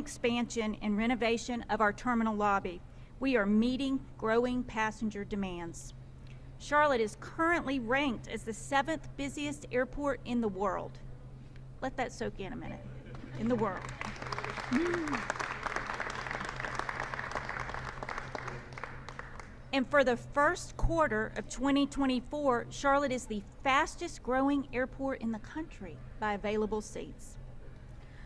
expansion and renovation of our terminal lobby, we are meeting growing passenger demands. Charlotte is currently ranked as the 7th busiest airport in the world. Let that soak in a minute. In the world. And for the first quarter of 2024, Charlotte is the fastest growing airport in the country by available seats.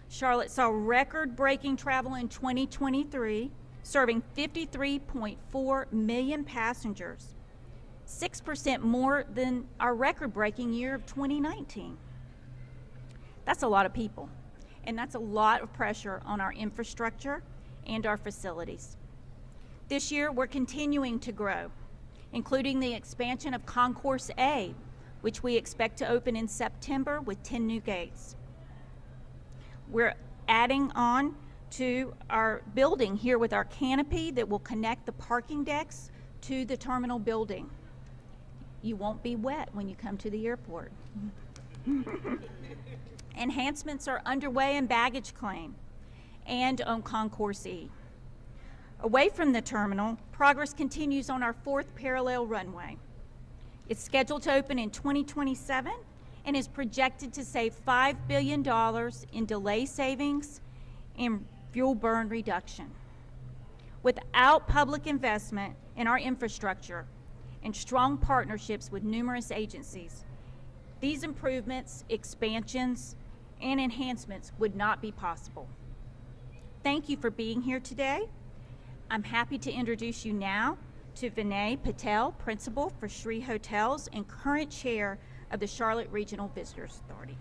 Charlotte saw record-breaking travel in 2023, serving 53.4 million passengers, 6% more than our record-breaking year of 2019. That's a lot of people, and that's a lot of pressure on our infrastructure and our facilities. This year, we're continuing to grow, including the expansion of Concourse A, which we expect to open in September with 10 new gates. We're adding on to our building here with our canopy that will connect the parking decks to the terminal building. You won't be wet when you come to the airport. Enhancements are underway in baggage claim and on Concourse E. Away from the terminal, progress continues on our 4th parallel runway. It's scheduled to open in 2027 and is projected to save $5 billion in delay savings and fuel burn reduction. Without public investment in our infrastructure and strong partnerships with numerous agencies, these improvements, expansions, and enhancements would not be possible. Thank you for being here today. I'm happy to introduce you now to Vinay Patel, Principal for Shree Hotels and current Chair of the Charlotte Regional Visitors Authority.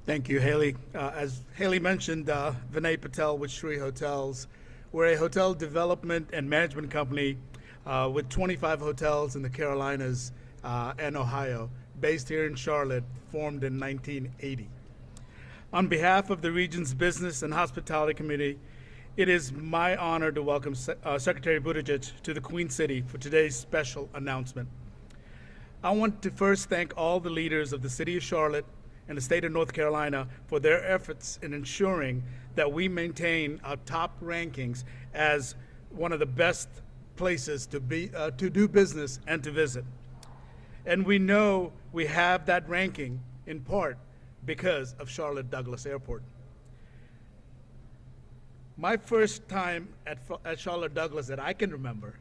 Thank you, Haley. As Haley mentioned, Vinay Patel with Shree Hotels. We're a hotel development and management company with 25 hotels in the Carolinas and Ohio, based here in Charlotte, formed in 1980. On behalf of the region's Business and Hospitality Committee, it is my honor to welcome Secretary Buttigieg to the Queen City for today's special announcement. I want to first thank all the leaders of the City of Charlotte and the state of North Carolina for their efforts in ensuring that we maintain our top rankings as one of the best places to do business and to visit. And we know we have that ranking in part because of Charlotte Douglas Airport. My first time at Charlotte Douglas that I can remember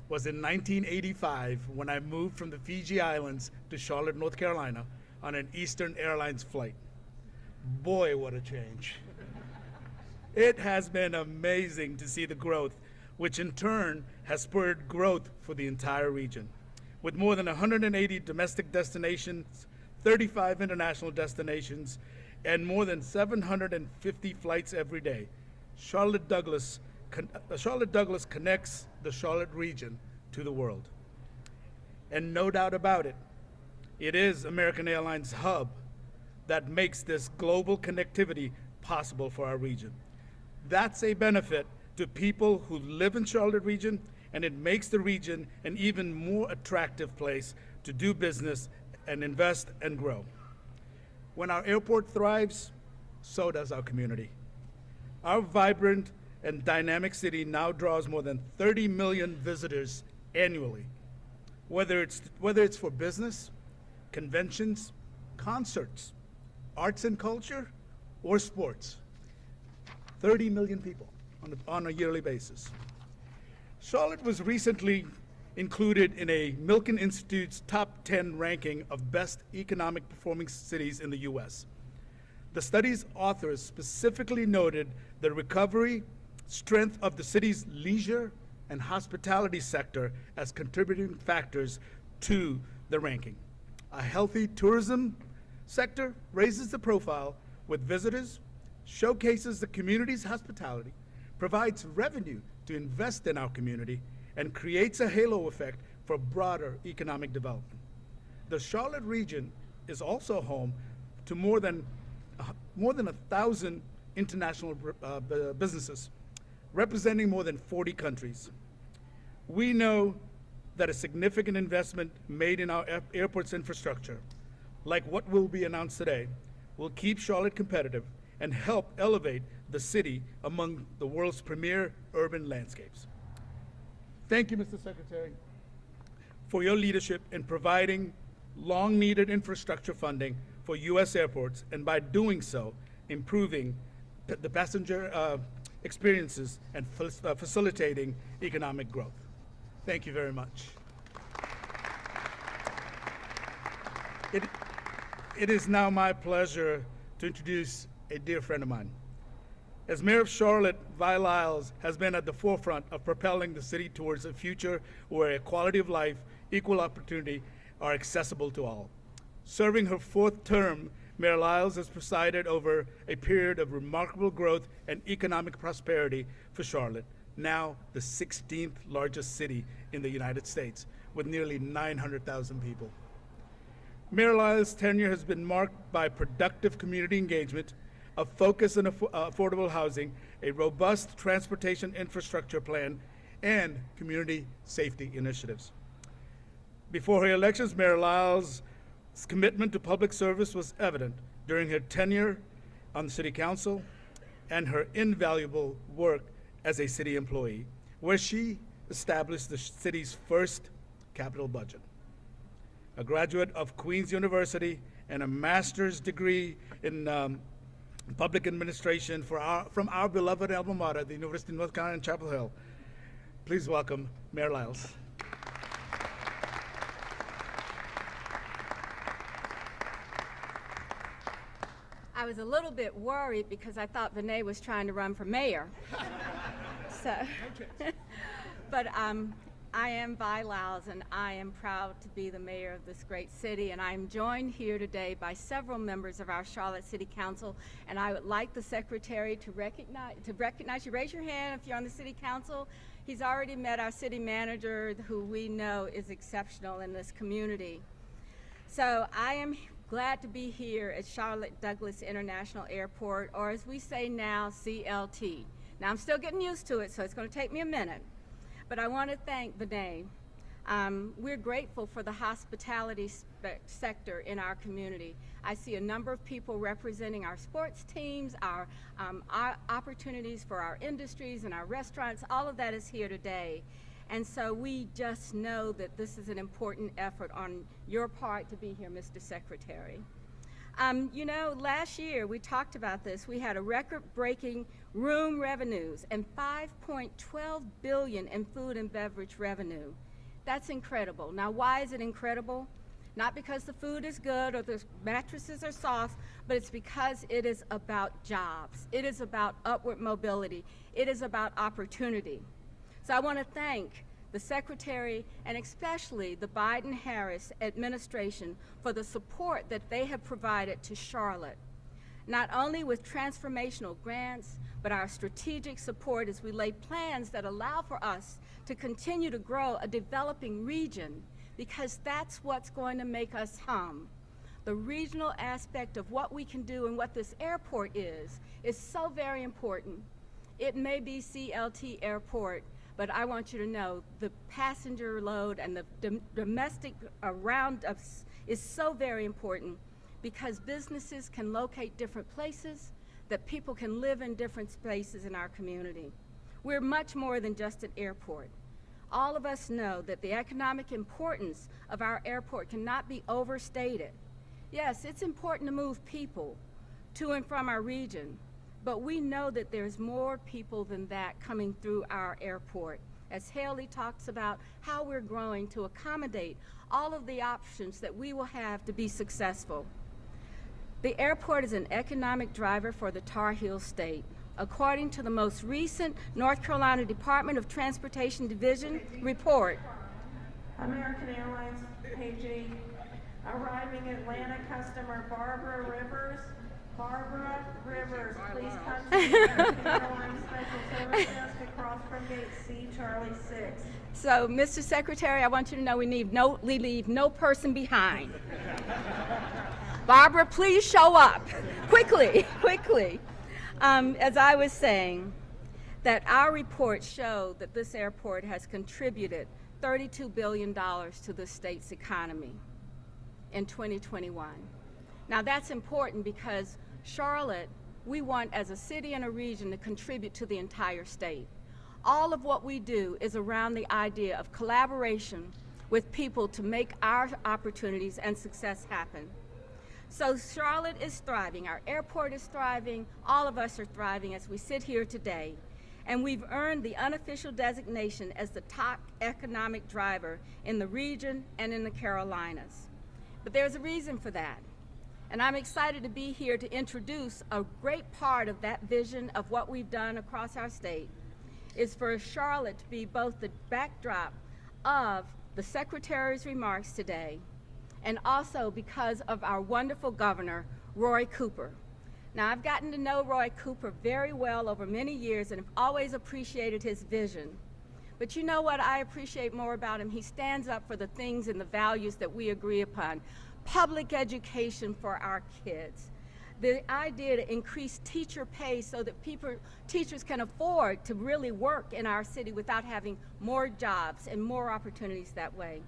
was in 1985 when I moved from the Fiji Islands to Charlotte, North Carolina on an Eastern Airlines flight. Boy, what a change. It has been amazing to see the growth, which in turn has spurred growth for the entire region. With more than 180 domestic destinations, 35 international destinations, and more than 750 flights every day, Charlotte Douglas connects the Charlotte region to the world. And no doubt about it, it is American Airlines' hub that makes this global connectivity possible for our region. That's a benefit to people who live in Charlotte region, and it makes the region an even more attractive place to do business and invest and grow. When our airport thrives, so does our community. Our vibrant and dynamic city now draws more than 30 million visitors annually, whether it's for business, conventions, concerts, arts and culture, or sports. 30 million people on a yearly basis. Charlotte was recently included in a Milken Institute's top 10 ranking of best economic performing cities in the US. The study's authors specifically noted the recovery, strength of the city's leisure and hospitality sector as contributing factors to the ranking. A healthy tourism sector raises the profile with visitors, showcases the community's hospitality, provides revenue to invest in our community, and creates a halo effect for broader economic development. The Charlotte region is also home to more than 1,000 international businesses, representing more than 40 countries. We know that a significant investment made in our airport's infrastructure, like what will be announced today, will keep Charlotte competitive and help elevate the city among the world's premier urban landscapes. Thank you, Mr. Secretary, for your leadership in providing long-needed infrastructure funding for U.S. airports, and by doing so, improving the passenger experiences and facilitating economic growth. Thank you very much. It is now my pleasure to introduce a dear friend of mine. As Mayor of Charlotte, Vi Lyles has been at the forefront of propelling the city towards a future where quality of life, equal opportunity are accessible to all. Serving her 4th term, Mayor Lyles has presided over a period of remarkable growth and economic prosperity for Charlotte, now the 16th largest city in the United States, with nearly 900,000 people. Mayor Lyles' tenure has been marked by productive community engagement, a focus on affordable housing, a robust transportation infrastructure plan, and community safety initiatives. Before her elections, Mayor Lyles' commitment to public service was evident during her tenure on the City Council and her invaluable work as a city employee, where she established the city's first capital budget. A graduate of Queen's University and a master's degree in public administration from our beloved alma mater, the University of North Carolina, Chapel Hill. Please welcome Mayor Lyles. I was a little bit worried because I thought Vinay was trying to run for mayor. But I am Vi Lyles, and I am proud to be the mayor of this great city, and I'm joined here today by several members of our Charlotte City Council, and I would like the secretary to recognize you. Raise your hand if you're on the City Council. He's already met our city manager, who we know is exceptional in this community. So I am glad to be here at Charlotte Douglas International Airport, or as we say now, CLT. Now I'm still getting used to it, so it's going to take me a minute. But I want to thank Vinay. We're grateful for the hospitality sector in our community. I see a number of people representing our sports teams, our opportunities for our industries and our restaurants. All of that is here today. And so we just know that this is an important effort on your part to be here, Mr. Secretary. You know, last year we talked about this. We had a record-breaking room revenues and $5.12 billion in food and beverage revenue. That's incredible. Now, why is it incredible? Not because the food is good or the mattresses are soft, but it's because it is about jobs. It is about upward mobility. It is about opportunity. So I want to thank the Secretary and especially the Biden-Harris administration for the support that they have provided to Charlotte, not only with transformational grants, but our strategic support as we lay plans that allow for us to continue to grow a developing region, because that's what's going to make us hum. The regional aspect of what we can do and what this airport is so very important. It may be CLT Airport, but I want you to know the passenger load and the domestic around us is so very important, because businesses can locate different places, that people can live in different spaces in our community. We're much more than just an airport. All of us know that the economic importance of our airport cannot be overstated. Yes, it's important to move people to and from our region, but we know that there's more people than that coming through our airport. As Haley talks about how we're growing to accommodate all of the options that we will have to be successful. The airport is an economic driver for the Tar Heel State. According to the most recent North Carolina Department of Transportation Division report. American Airlines, page 8, arriving Atlanta customer Barbara Rivers. Barbara Rivers, please come to the American Airlines Special Service Desk across from gate C, Charlie 6. So, Mr. Secretary, I want you to know we leave no person behind. Barbara, please show up. Quickly, quickly. As I was saying, that our reports show that this airport has contributed $32 billion to the state's economy. in 2021. Now that's important because Charlotte, we want as a city and a region to contribute to the entire state. All of what we do is around the idea of collaboration with people to make our opportunities and success happen. So Charlotte is thriving, our airport is thriving, all of us are thriving as we sit here today. And we've earned the unofficial designation as the top economic driver in the region and in the Carolinas. But there's a reason for that. And I'm excited to be here to introduce a great part of that vision of what we've done across our state is for Charlotte to be both the backdrop of the Secretary's remarks today and also because of our wonderful governor, Roy Cooper. Now, I've gotten to know Roy Cooper very well over many years and have always appreciated his vision. But you know what I appreciate more about him? He stands up for the things and the values that we agree upon. Public education for our kids. The idea to increase teacher pay so that teachers can afford to really work in our city without having more jobs and more opportunities that way.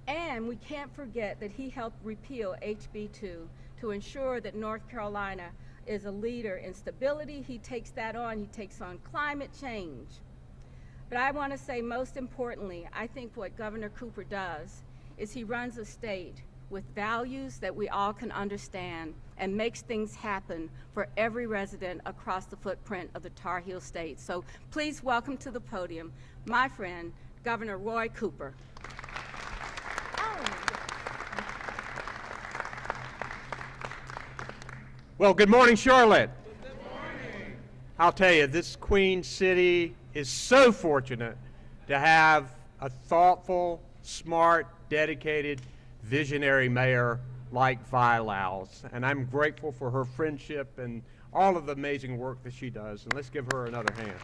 And we can't forget that he helped repeal HB 2 to ensure that North Carolina is a leader in stability. He takes that on. He takes on climate change. But I want to say most importantly, I think what Governor Cooper does is he runs a state with values that we all can understand and makes things happen for every resident across the footprint of the Tar Heel State. So please welcome to the podium my friend, Governor Roy Cooper. Well, good morning, Charlotte. Good morning. I'll tell you, this Queen City is so fortunate to have a thoughtful, smart, dedicated, visionary mayor like Vi Lowes. And I'm grateful for her friendship and all of the amazing work that she does. And let's give her another hand.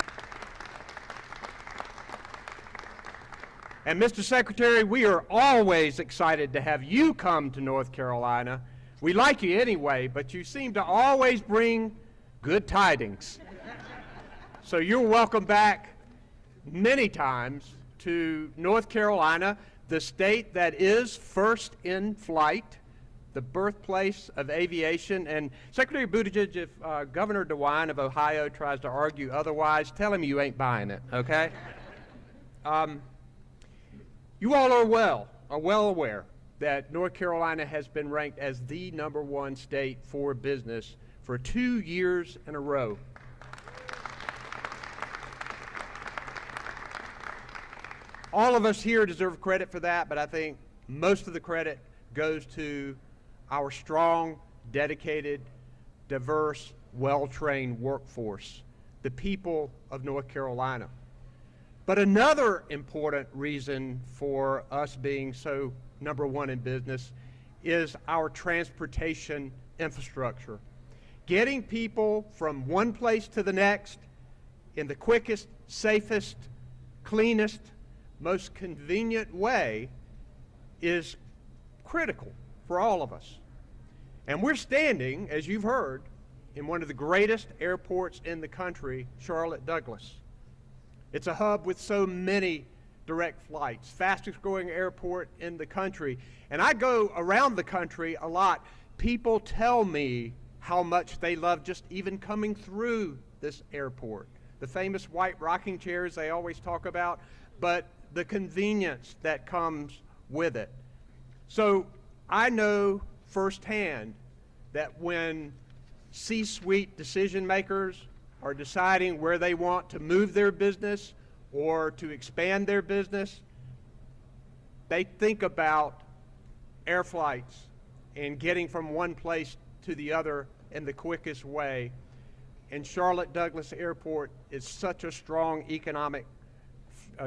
And Mr. Secretary, we are always excited to have you come to North Carolina. We like you anyway, but you seem to always bring good tidings. So you're welcome back many times to North Carolina, the state that is first in flight, the birthplace of aviation. And Secretary Buttigieg, if Governor DeWine of Ohio tries to argue otherwise, tell him you ain't buying it, okay? You all are well aware that North Carolina has been ranked as the #1 state for business for 2 years in a row. All of us here deserve credit for that, but I think most of the credit goes to our strong, dedicated, diverse, well-trained workforce, the people of North Carolina. But another important reason for us being so #1 in business is our transportation infrastructure. Getting people from one place to the next in the quickest, safest, cleanest, most convenient way is critical for all of us. And we're standing, as you've heard, in one of the greatest airports in the country, Charlotte Douglas. It's a hub with so many direct flights, fastest growing airport in the country. And I go around the country a lot. People tell me how much they love just even coming through this airport. The famous white rocking chairs they always talk about, but the convenience that comes with it. So I know firsthand that when C-suite decision makers are deciding where they want to move their business or to expand their business, they think about air flights and getting from one place to the other in the quickest way. And Charlotte Douglas Airport is such a strong economic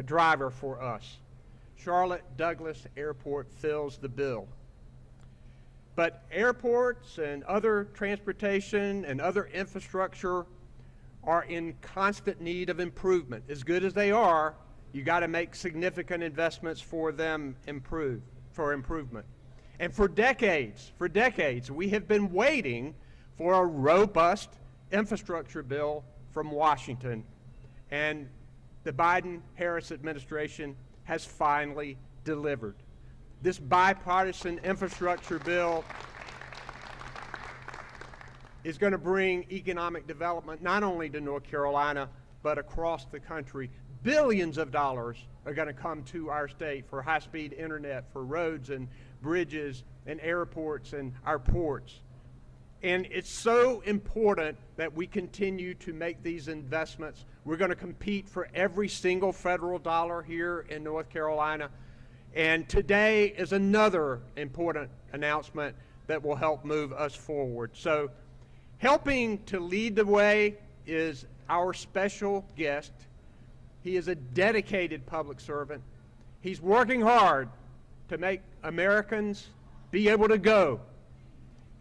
driver for us. Charlotte Douglas Airport fills the bill. But airports and other transportation and other infrastructure are in constant need of improvement. As good as they are, you got to make significant investments for them for improvement. And for decades, we have been waiting for a robust infrastructure bill from Washington. And the Biden-Harris administration has finally delivered. This bipartisan infrastructure bill is going to bring economic development not only to North Carolina, but across the country. Billions of dollars are going to come to our state for high-speed internet, for roads and bridges and airports and our ports. And it's so important that we continue to make these investments. We're going to compete for every single federal dollar here in North Carolina. And today is another important announcement that will help move us forward. So helping to lead the way is our special guest. He is a dedicated public servant. He's working hard to make Americans be able to go.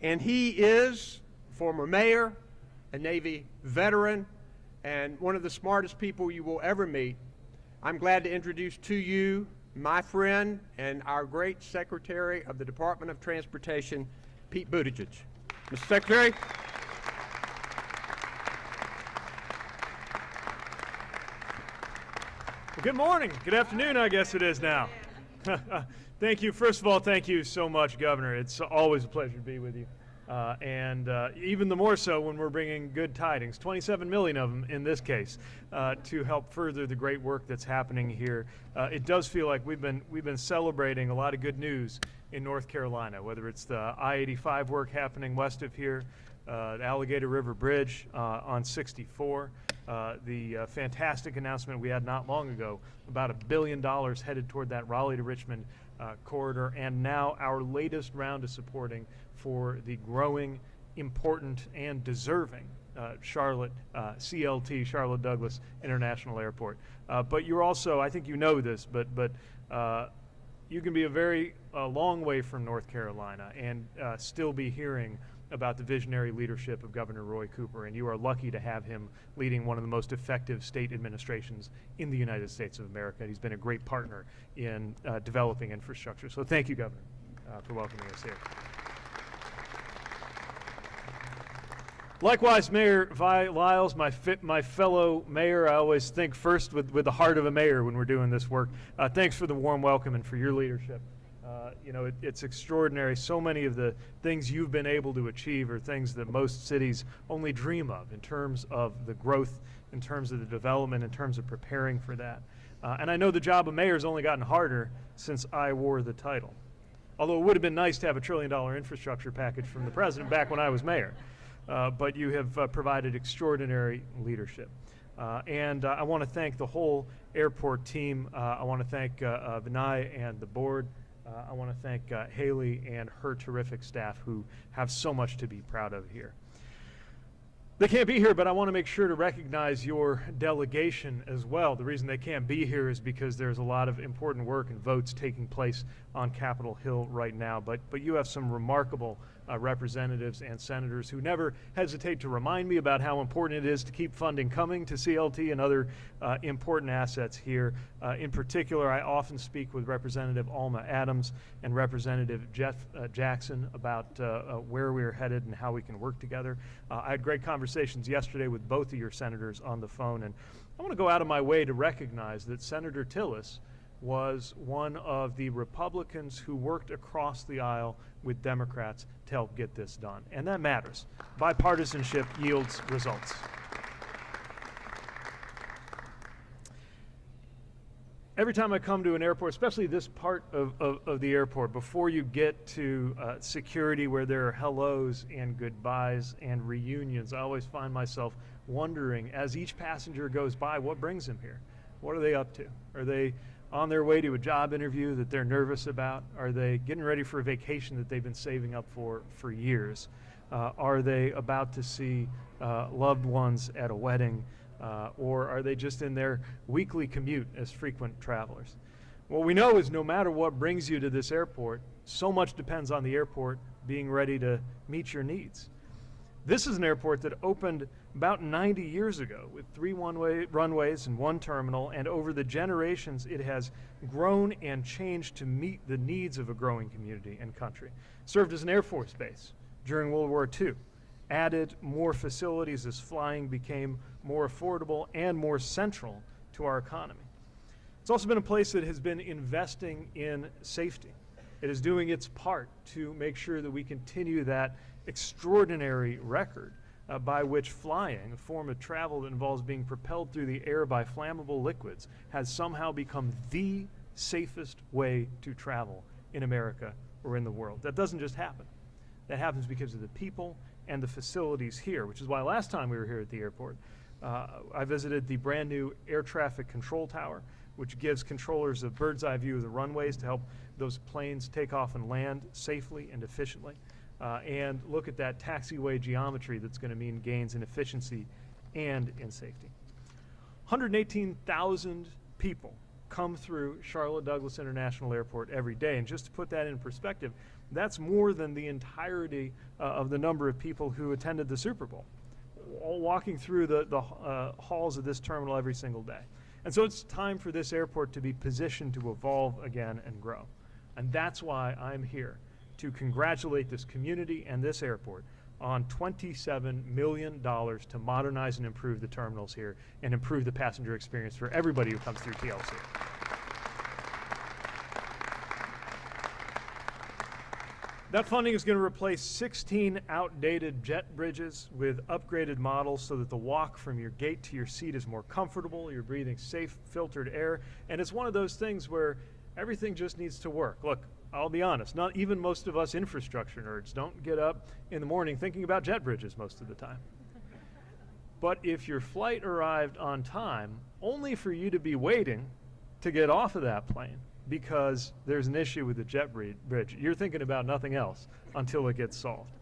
And he is former mayor, a Navy veteran, and one of the smartest people you will ever meet. I'm glad to introduce to you my friend and our great Secretary of the Department of Transportation, Pete Buttigieg. Mr. Secretary. Well, good morning. Good afternoon, I guess it is now. Thank you. First of all, thank you so much, Governor. It's always a pleasure to be with you. And even the more so when we're bringing good tidings, 27 million of them in this case, to help further the great work that's happening here. It does feel like we've been celebrating a lot of good news in North Carolina, whether it's the I-85 work happening west of here, the Alligator River Bridge on 64, the fantastic announcement we had not long ago about $1 billion headed toward that Raleigh to Richmond corridor, and now our latest round of supporting for the growing, important, and deserving Charlotte CLT, Charlotte Douglas International Airport. But you're also, I think you know this, but you can be a very long way from North Carolina and still be hearing about the visionary leadership of Governor Roy Cooper, and you are lucky to have him leading one of the most effective state administrations in the United States of America. He's been a great partner in developing infrastructure. So thank you, Governor, for welcoming us here. Likewise, Mayor Vi Lyles, my fellow mayor, I always think first with the heart of a mayor when we're doing this work. Thanks for the warm welcome and for your leadership. You know, it's extraordinary. So many of the things you've been able to achieve are things that most cities only dream of in terms of the growth, in terms of the development, in terms of preparing for that. And I know the job of mayor has only gotten harder since I wore the title. Although it would have been nice to have $1 trillion infrastructure package from the president back when I was mayor. But you have provided extraordinary leadership. And I want to thank the whole airport team. I want to thank Vinay and the board. I want to thank Haley and her terrific staff who have so much to be proud of here. They can't be here, but I want to make sure to recognize your delegation as well. The reason they can't be here is because there's a lot of important work and votes taking place on Capitol Hill right now. But you have some remarkable representatives and senators who never hesitate to remind me about how important it is to keep funding coming to CLT and other important assets here. In particular, I often speak with Representative Alma Adams and Representative Jeff Jackson about where we're headed and how we can work together. I had great conversations yesterday with both of your senators on the phone, and I want to go out of my way to recognize that Senator Tillis was one of the Republicans who worked across the aisle with Democrats to help get this done. And that matters. Bipartisanship yields results. Every time I come to an airport, especially this part of the airport, before you get to security where there are hellos and goodbyes and reunions, I always find myself wondering, as each passenger goes by, what brings them here? What are they up to? Are they on their way to a job interview that they're nervous about? Are they getting ready for a vacation that they've been saving up for years? Are they about to see loved ones at a wedding? Or are they just in their weekly commute as frequent travelers? What we know is no matter what brings you to this airport, so much depends on the airport being ready to meet your needs. This is an airport that opened about 90 years ago with 3 runways and 1 terminal, and over the generations it has grown and changed to meet the needs of a growing community and country. Served as an Air Force base during World War II, added more facilities as flying became more affordable and more central to our economy. It's also been a place that has been investing in safety. It is doing its part to make sure that we continue that extraordinary record by which flying, a form of travel that involves being propelled through the air by flammable liquids, has somehow become the safest way to travel in America or in the world. That doesn't just happen. That happens because of the people and the facilities here, which is why last time we were here at the airport, I visited the brand new air traffic control tower, which gives controllers a bird's eye view of the runways to help those planes take off and land safely and efficiently. And look at that taxiway geometry that's going to mean gains in efficiency and in safety. 118,000 people come through Charlotte Douglas International Airport every day. And just to put that in perspective, that's more than the entirety of the number of people who attended the Super Bowl, all walking through the halls of this terminal every single day. And so it's time for this airport to be positioned to evolve again and grow. And that's why I'm here to congratulate this community and this airport on $27 million to modernize and improve the terminals here and improve the passenger experience for everybody who comes through TLC. That funding is going to replace 16 outdated jet bridges with upgraded models so that the walk from your gate to your seat is more comfortable, you're breathing safe, filtered air, and it's one of those things where everything just needs to work. Look, I'll be honest, not even most of us infrastructure nerds don't get up in the morning thinking about jet bridges most of the time. But if your flight arrived on time, only for you to be waiting to get off of that plane because there's an issue with the jet bridge, you're thinking about nothing else until it gets solved.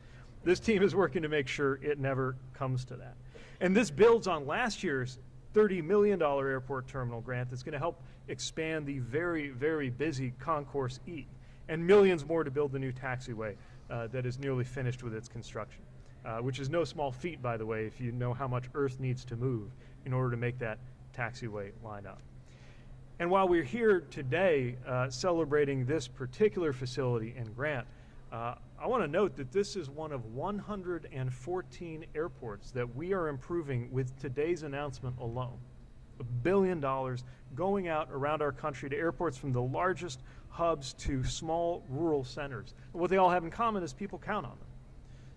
This team is working to make sure it never comes to that. And this builds on last year's $30 million airport terminal grant that's going to help expand the very, very busy Concourse E, and millions more to build the new taxiway that is nearly finished with its construction, which is no small feat, by the way, if you know how much earth needs to move in order to make that taxiway line up. And while we're here today celebrating this particular facility and grant, I want to note that this is one of 114 airports that we are improving with today's announcement alone. $1 billion going out around our country to airports from the largest hubs to small rural centers. And what they all have in common is people count on them.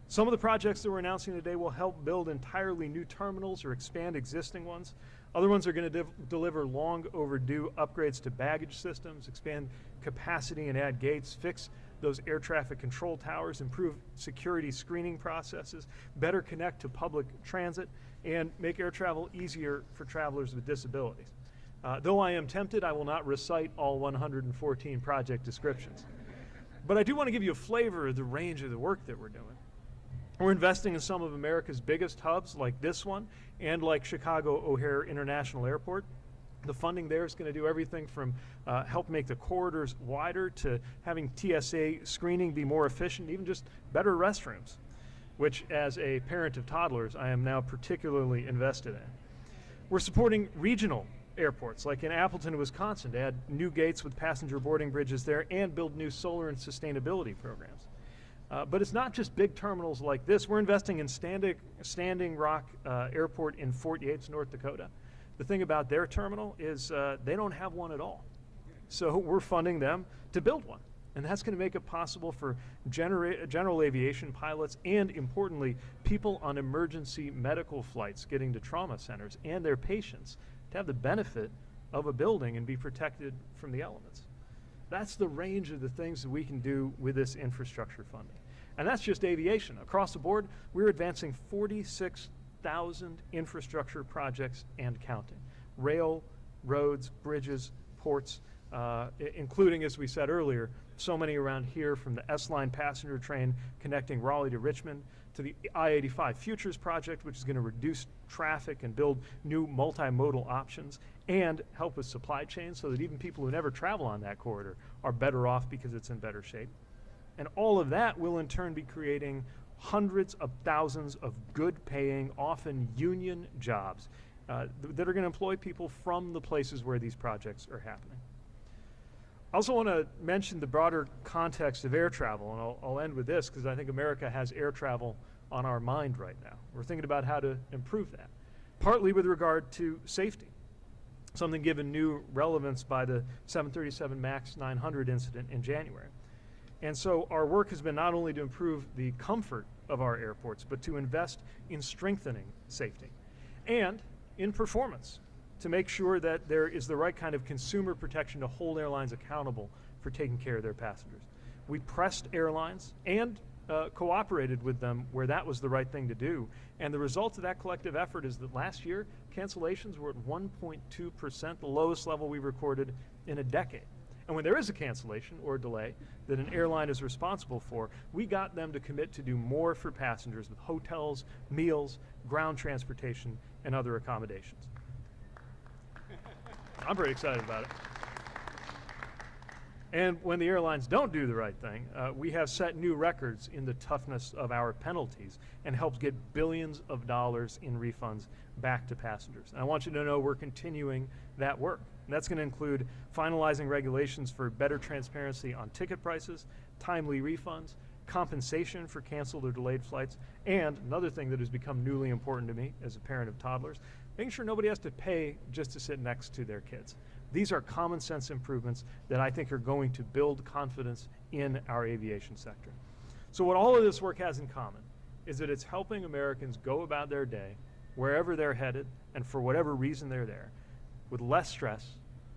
Some of the projects that we're announcing today will help build entirely new terminals or expand existing ones. Other ones are going to deliver long overdue upgrades to baggage systems, expand capacity and add gates, fix those air traffic control towers, improve security screening processes, better connect to public transit, and make air travel easier for travelers with disabilities. Though I am tempted, I will not recite all 114 project descriptions. But I do want to give you a flavor of the range of the work that we're doing. We're investing in some of America's biggest hubs like this one and like Chicago O'Hare International Airport. The funding there is going to do everything from help make the corridors wider to having TSA screening be more efficient, even just better restrooms, which as a parent of toddlers, I am now particularly invested in. We're supporting regional airports like in Appleton, Wisconsin to add new gates with passenger boarding bridges there and build new solar and sustainability programs. But it's not just big terminals like this. We're investing in Standing Rock Airport in Fort Yates, North Dakota. The thing about their terminal is they don't have one at all. So we're funding them to build one. And that's going to make it possible for general aviation pilots and, importantly, people on emergency medical flights getting to trauma centers and their patients to have the benefit of a building and be protected from the elements. That's the range of the things that we can do with this infrastructure funding. And that's just aviation. Across the board, we're advancing 46,000 infrastructure projects and counting. Rail, roads, bridges, ports, including, as we said earlier, so many around here, from the S-Line passenger train connecting Raleigh to Richmond to the I-85 Futures project, which is going to reduce traffic and build new multimodal options and help with supply chains so that even people who never travel on that corridor are better off because it's in better shape. And all of that will in turn be creating hundreds of thousands of good paying, often union jobs that are going to employ people from the places where these projects are happening. I also want to mention the broader context of air travel, and I'll end with this because I think America has air travel on our mind right now. We're thinking about how to improve that, partly with regard to safety, something given new relevance by the 737 MAX 900 incident in January. And so our work has been not only to improve the comfort of our airports, but to invest in strengthening safety and in performance to make sure that there is the right kind of consumer protection to hold airlines accountable for taking care of their passengers. We pressed airlines and cooperated with them where that was the right thing to do. And the result of that collective effort is that last year, cancellations were at 1.2%, the lowest level we recorded in a decade. And when there is a cancellation or a delay that an airline is responsible for, we got them to commit to do more for passengers with hotels, meals, ground transportation, and other accommodations. I'm pretty excited about it. And when the airlines don't do the right thing, we have set new records in the toughness of our penalties and helped get billions of dollars in refunds back to passengers. And I want you to know we're continuing that work. And that's going to include finalizing regulations for better transparency on ticket prices, timely refunds, compensation for canceled or delayed flights, and another thing that has become newly important to me as a parent of toddlers, making sure nobody has to pay just to sit next to their kids. These are common sense improvements that I think are going to build confidence in our aviation sector. So what all of this work has in common is that it's helping Americans go about their day, wherever they're headed, and for whatever reason they're there, with less stress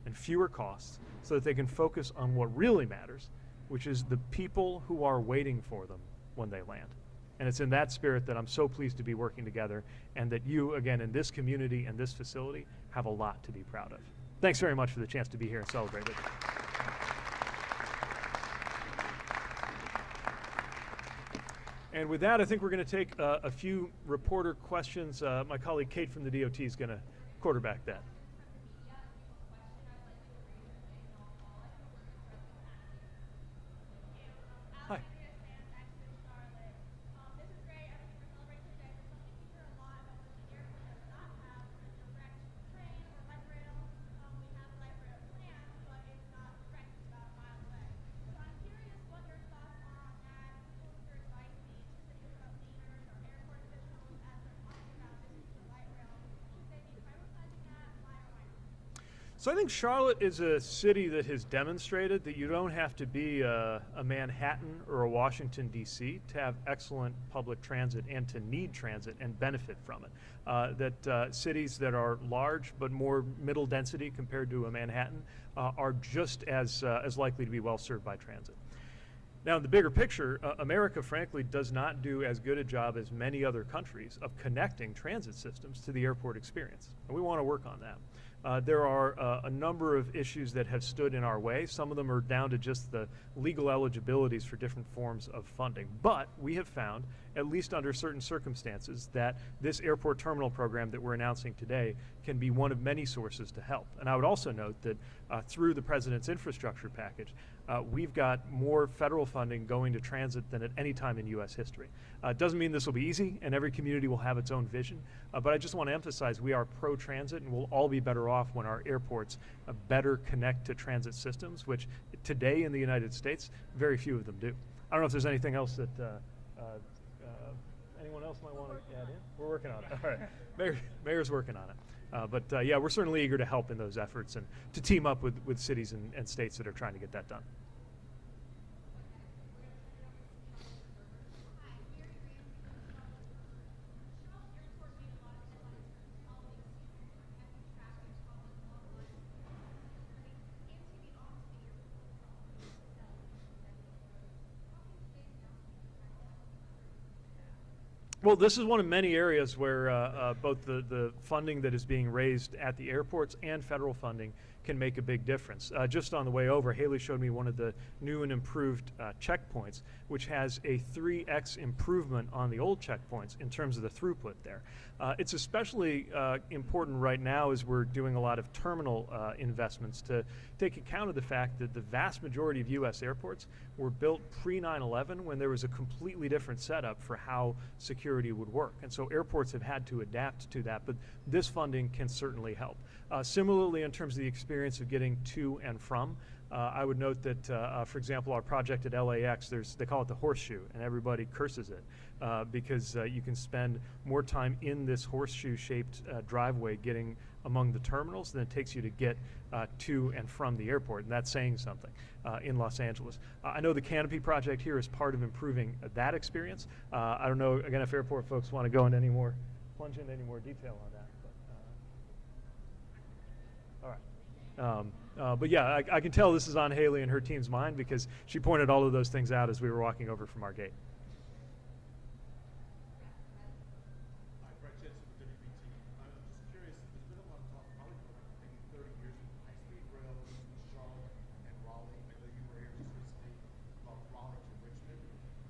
and fewer costs so that they can focus on what really matters, which is the people who are waiting for them when they land. And it's in that spirit that I'm so pleased to be working together and that you, again, in this community and this facility, have a lot to be proud of. Thanks very much for the chance to be here and celebrate with you. And with that, I think we're going to take a few reporter questions. My colleague Kate from the DOT is going to quarterback that. Hi. So I think Charlotte is a city that has demonstrated that you don't have to be a Manhattan or a Washington, D.C. to have excellent public transit and to need transit and benefit from it. That cities that are large but more middle density compared to a Manhattan are just as likely to be well served by transit. Now, in the bigger picture, America, frankly, does not do as good a job as many other countries of connecting transit systems to the airport experience, and we want to work on that. There are a number of issues that have stood in our way. Some of them are down to just the legal eligibilities for different forms of funding. But we have found, at least under certain circumstances, that this airport terminal program that we're announcing today can be one of many sources to help. And I would also note that through the President's infrastructure package, we've got more federal funding going to transit than at any time in U.S. history. It doesn't mean this will be easy, and every community will have its own vision, but I just want to emphasize we are pro-transit, and we'll all be better off when our airports better connect to transit systems, which today in the United States, very few of them do. I don't know if there's anything else that anyone else might want to add in? We're working on it. All right. Mayor's working on it. But yeah, we're certainly eager to help in those efforts and to team up with cities and states that are trying to get that done. Well, this is one of many areas where both the funding that is being raised at the airports and federal funding can make a big difference. Just on the way over, Haley showed me one of the new and improved checkpoints, which has a 3x improvement on the old checkpoints in terms of the throughput there. It's especially important right now as we're doing a lot of terminal investments to take account of the fact that the vast majority of U.S. airports were built pre-9/11 when there was a completely different setup for how security would work. And so airports have had to adapt to that, but this funding can certainly help. Similarly, in terms of the experience of getting to and from, I would note that, for example, our project at LAX, they call it the horseshoe, and everybody curses it because you can spend more time in this horseshoe-shaped driveway getting among the terminals than it takes you to get to and from the airport, and that's saying something in Los Angeles. I know the Canopy project here is part of improving that experience. I don't know, again, if airport folks want to go into plunge into any more detail on that. All right. But yeah, I can tell this is on Haley and her team's mind because she pointed all of those things out as we were walking over from our gate. Hi, Brett Jensen with WBT. I'm just curious, there's been a lot of talk probably for maybe 30 years with high-speed rail between Charlotte and Raleigh. I know you were here just recently about Raleigh to Richmond.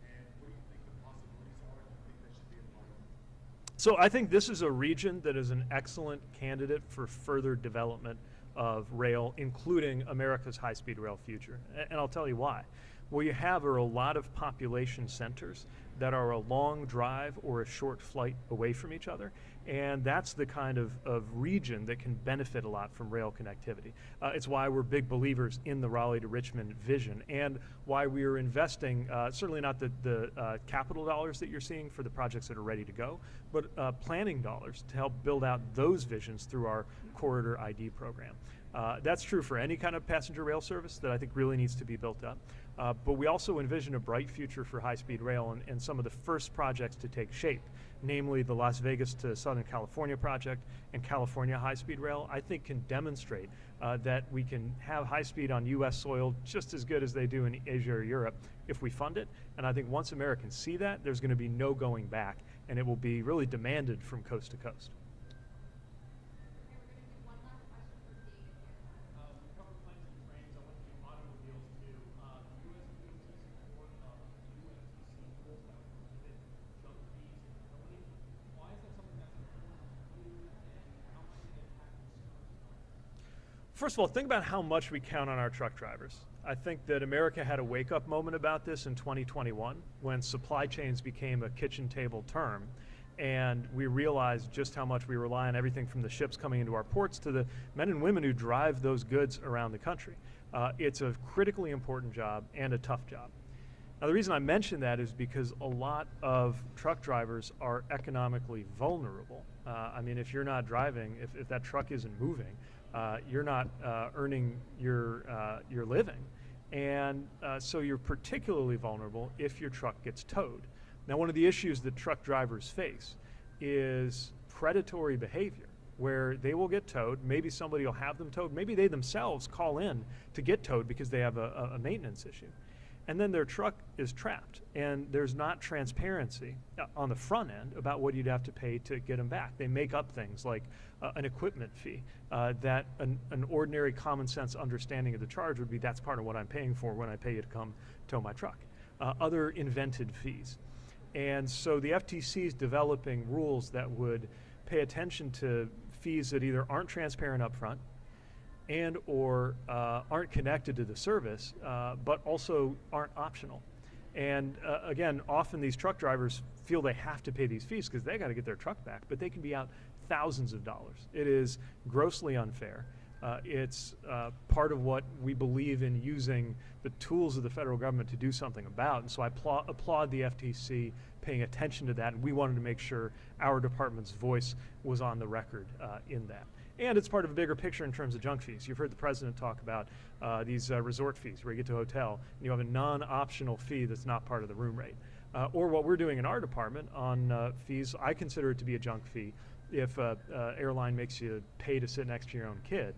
And what do you think the possibilities are? Do you think that should be a part of it? So I think this is a region that is an excellent candidate for further development of rail, including America's high-speed rail future. And I'll tell you why. What you have are a lot of population centers that are a long drive or a short flight away from each other, and that's the kind of region that can benefit a lot from rail connectivity. It's why we're big believers in the Raleigh to Richmond vision, and why we are investing, certainly not the capital dollars that you're seeing for the projects that are ready to go, but planning dollars to help build out those visions through our Corridor ID program. That's true for any kind of passenger rail service that I think really needs to be built up. But we also envision a bright future for high-speed rail and some of the first projects to take shape, namely the Las Vegas to Southern California project and California high-speed rail, I think can demonstrate that we can have high-speed on U.S. soil just as good as they do in Asia or Europe if we fund it. And I think once Americans see that, there's going to be no going back, and it will be really demanded from coast to coast. First of all, think about how much we count on our truck drivers. I think that America had a wake-up moment about this in 2021 when supply chains became a kitchen table term, and we realized just how much we rely on everything from the ships coming into our ports to the men and women who drive those goods around the country. It's a critically important job and a tough job. Now, the reason I mention that is because a lot of truck drivers are economically vulnerable. I mean, if you're not driving, if that truck isn't moving, you're not earning your living. And so you're particularly vulnerable if your truck gets towed. Now, one of the issues that truck drivers face is predatory behavior, where they will get towed, maybe somebody will have them towed, maybe they themselves call in to get towed because they have a maintenance issue. And then their truck is trapped, and there's not transparency on the front end about what you'd have to pay to get them back. They make up things like an equipment fee that an ordinary common sense understanding of the charge would be that's part of what I'm paying for when I pay you to come tow my truck. Other invented fees. And so the FTC is developing rules that would pay attention to fees that either aren't transparent up front and or aren't connected to the service, but also aren't optional. And again, often these truck drivers feel they have to pay these fees because they got to get their truck back, but they can be out thousands of dollars. It is grossly unfair. It's part of what we believe in using the tools of the federal government to do something about. And so I applaud the FTC paying attention to that, and we wanted to make sure our department's voice was on the record in that. And it's part of a bigger picture in terms of junk fees. You've heard the president talk about these resort fees where you get to a hotel and you have a non-optional fee that's not part of the room rate. Or what we're doing in our department on fees, I consider it to be a junk fee if an airline makes you pay to sit next to your own kid,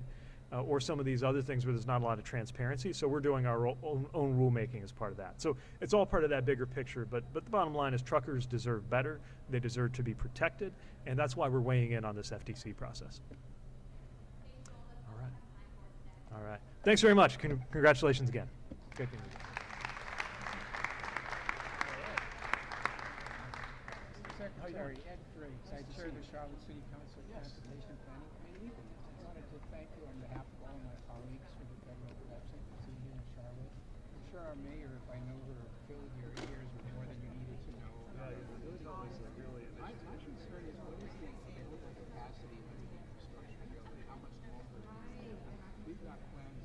or some of these other things where there's not a lot of transparency. So we're doing our own rulemaking as part of that. So it's all part of that bigger picture, but the bottom line is truckers deserve better, they deserve to be protected, and that's why we're weighing in on this FTC process. All right. Thanks very much. Congratulations again. Good meeting you. Secretary Ed Driggs, I chair the Charlotte City Council Transportation Planning Committee. I wanted to thank you on behalf of all my colleagues for the federal representation here in Charlotte. I'm sure our mayor, if I know her, filled your ears with more than you needed to know. My concern is what is the available capacity of the infrastructure bill and how much longer? We've got plans